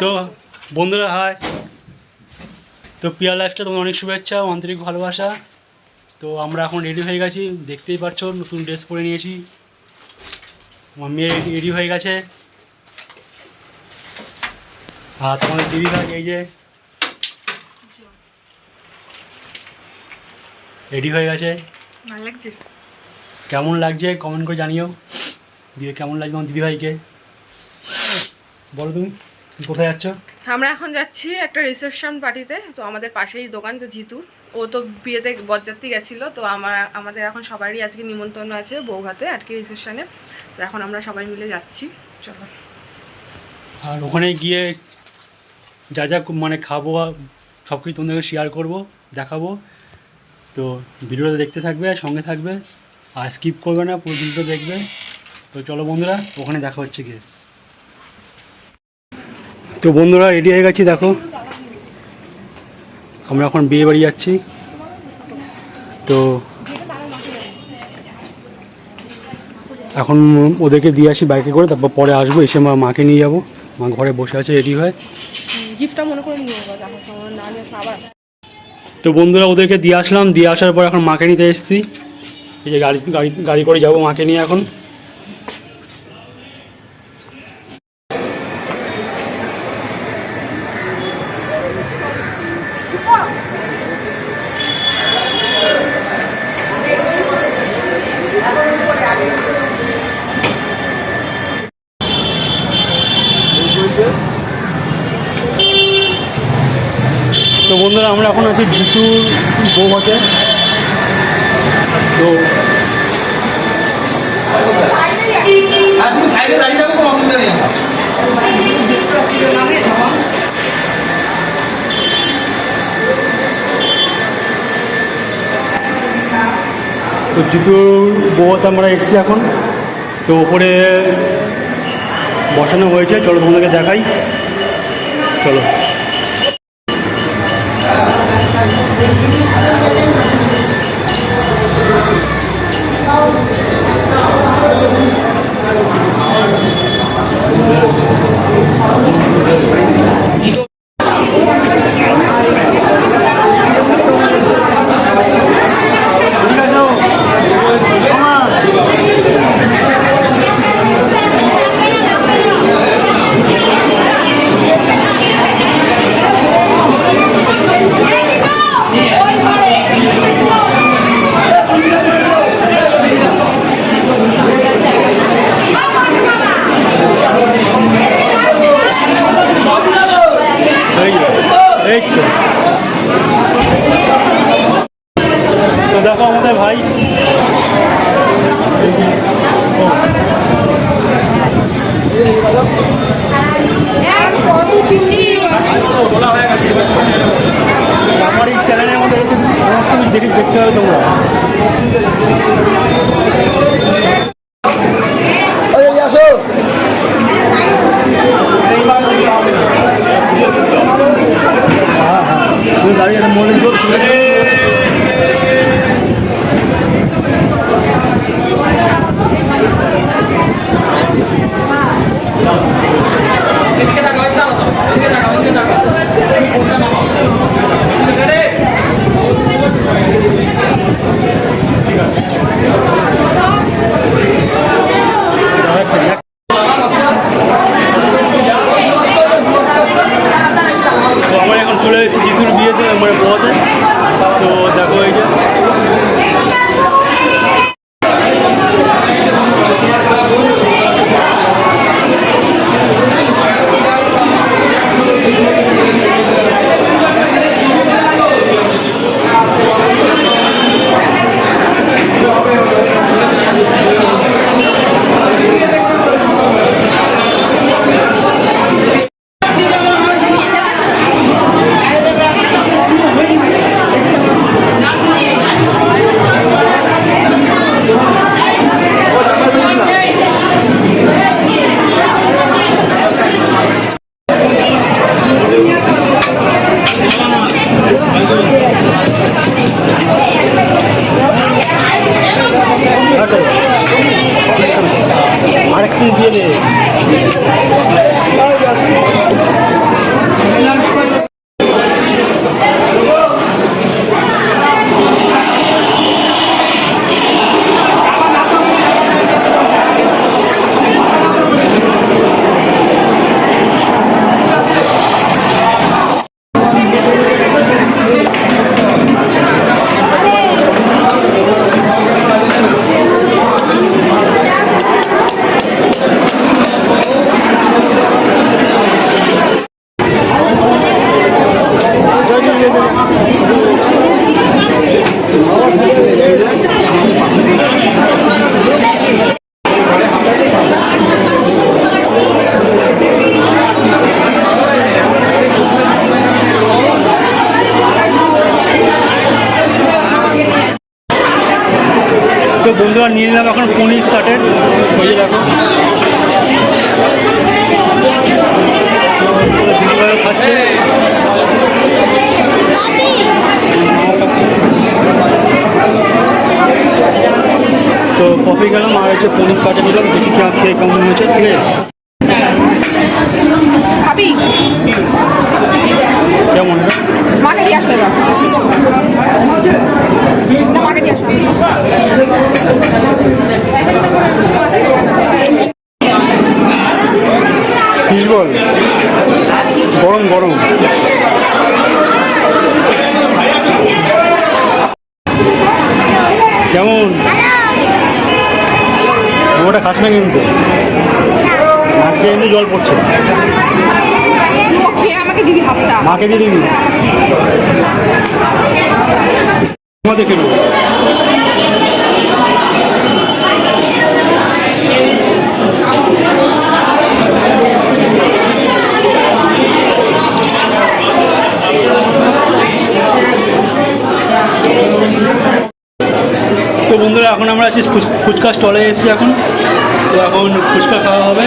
তো বন্ধুরা হাই। তো পিয়ার লাইফটা তোমার অনেক শুভেচ্ছা, আন্তরিক ভালোবাসা। তো আমরা এখন রেডি হয়ে গেছি, দেখতেই পাচ্ছ নতুন ড্রেস পরে নিয়েছি। আমার মেয়ে রেডি হয়ে গেছে, আর তোমাদের দিদি ভাই এই যে রেডি হয়ে গেছে। ভালো লাগছে? কেমন লাগছে কমেন্ট করে জানিও। দিয়ে কেমন লাগছে আমার দিদিভাইকে বলো। তুমি কোথায় যাচ্ছ? আমরা এখন যাচ্ছি একটা রিসেপশন পার্টিতে। তো আমাদের পাশেই দোকান, তো জিতুর ও তো বিয়েতে বরযাত্রী গেছিলো। তো আমাদের এখন সবারই আজকে নিমন্ত্রণ আছে বউ ভাতে আজকে রিসেপশনে। তো এখন আমরা সবাই মিলে যাচ্ছি, চলো। আর ওখানে গিয়ে যা যা মানে খাবো সব কিছু তোমাদেরকে শেয়ার করবো, দেখাবো। তো ভিডিওটা দেখতে থাকবে, সঙ্গে থাকবে, আর স্কিপ করবে না, পুরো ভিডিওটা দেখবে। তো চলো বন্ধুরা, ওখানে দেখা হচ্ছে গিয়ে। তো বন্ধুরা রেডি হয়ে গেছি, দেখো আমরা এখন বিয়ে বাড়ি যাচ্ছি। তো এখন ওদেরকে দিয়ে আসি বাইকে করে, তারপর পরে আসবো, এসে মাকে নিয়ে যাবো। মা ঘরে বসে আছে রেডি হয়ে। গিফটটা মনে করে নিয়ে আবার। তো বন্ধুরা ওদেরকে দিয়ে আসলাম, দিয়ে আসার পর এখন মাকে নিতে এসেছি। এই যে গাড়ি করে যাবো মাকে নিয়ে এখন। তো বন্ধুরা আমরা এখন আছি জিতুর বউ ভাতে। তো জিতুর বউ ভাতে আমরা এসেছি এখন। তো ওপরে বসানো হয়েছে, চলো তোমাদেরকে দেখাই, চলো। তো দেখো আমাদের ভাই আমার এই চ্যানেলের মধ্যে সমস্ত কিছু দেখতে হবে তোমরা। আসো দাঁড়িয়ে মনে জোর চলে এসেছি জিতুর বিয়েতে, মানে বউতে। তো দেখো এই যে বন্ধুরা নিয়ে নিলাম এখন পনির শার্টের, ওই যে দেখো দিদিভাইও খাচ্ছে। তো কফি গেলাম আর হচ্ছে পনির শার্টে নিলাম, দেখি খেয়ে কেমন হয়েছে। ঠিক আছে, খাবি কেমন এটা? মাকে দিয়ে আসলে মাকে দিয়ে আসলে ফিশ বল গরম গরম। কেমন? ওটা খাস না কিন্তু, মাকে এমনি জল পড়ছে। খেয়ে আমাকে দিবি হাতটা। মাকে দিয়ে দিবি, দেখে নেবো। তো বন্ধুরা এখন আমরা আছি ফুচকা স্টলে এসেছি এখন। তো এখন ফুচকা খাওয়া হবে।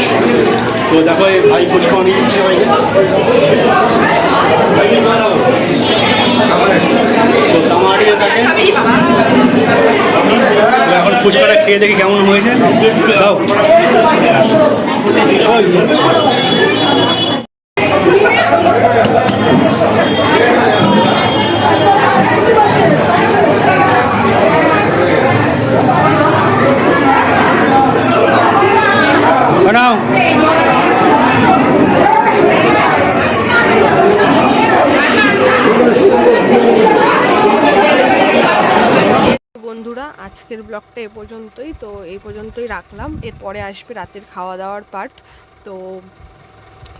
তো দেখো এই ভাই ফুচকা অনেক ইচ্ছে হয়েছে। তো তামাটিতে থাকে। তো এখন ফুচকাটা খেয়ে দেখি কেমন হয়েছে। দাও বানাও। বন্ধুরা আজকের ব্লগটা এ পর্যন্তই। তো এই পর্যন্তই রাখলাম, এরপরে আসবে রাতের খাওয়া দাওয়ার পার্ট। তো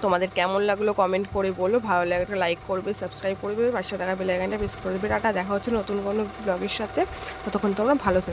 তোমাদের কেমন লাগলো কমেন্ট করে বলো, ভালো লাগে একটা লাইক করবে, সাবস্ক্রাইব করবে, পাশে থাকা বেল আইকনটা প্রেস করে দেবে। টাটা, দেখা হচ্ছে নতুন কোনো ব্লগের সাথে। ততক্ষণ তোমরা ভালো থেকো।